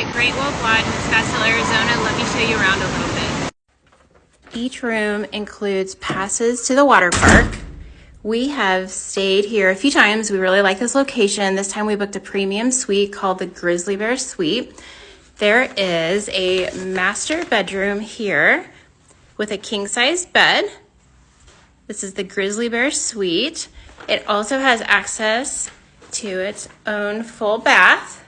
at Great Wolf Lodge in Scottsdale, Arizona. Let me show you around a little bit. Each room includes passes to the water park. We have stayed here a few times. We really like this location. This time we booked a premium suite called the Grizzly Bear Suite. There is a master bedroom here with a king-size bed. This is the Grizzly Bear Suite. It also has access to its own full bath.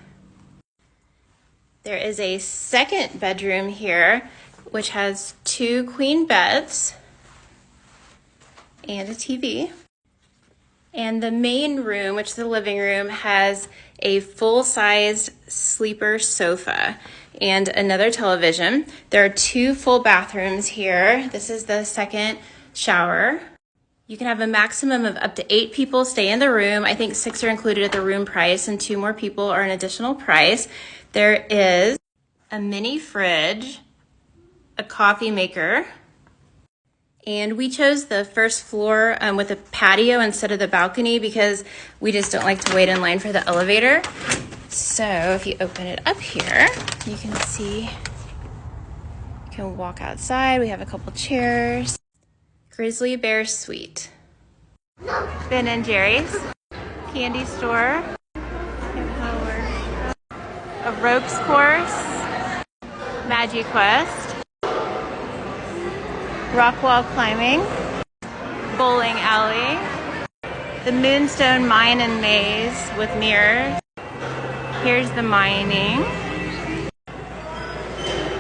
There is a second bedroom here, which has 2 queen beds and a TV. And the main room, which is the living room, has a full-sized sleeper sofa and another television. There are 2 full bathrooms here. This is the second shower. You can have a maximum of up to 8 people stay in the room. I think 6 are included at the room price and 2 more people are an additional price. There is a mini fridge, a coffee maker, and we chose the first floor with a patio instead of the balcony because we just don't like to wait in line for the elevator. So if you open it up here, you can see, you can walk outside. We have a couple chairs. Grizzly Bear Suite. Ben and Jerry's. Candy store. A ropes course. Magic Quest. Rock wall climbing, bowling alley, the Moonstone Mine and Maze with mirrors. Here's the mining.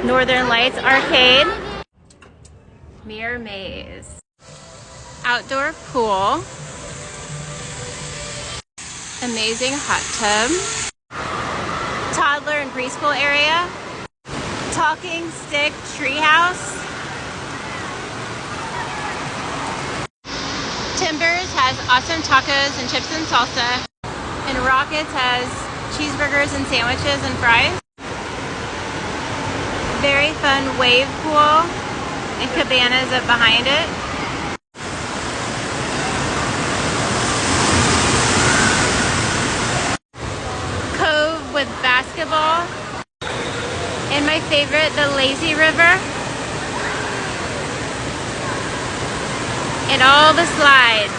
Northern Lights Arcade, mirror maze. Outdoor pool, amazing hot tub, toddler and preschool area, talking stick treehouse. Timbers has awesome tacos and chips and salsa. And Rockets has cheeseburgers and sandwiches and fries. Very fun wave pool and cabanas up behind it. Cove with basketball. And my favorite, the lazy river. And all the slides.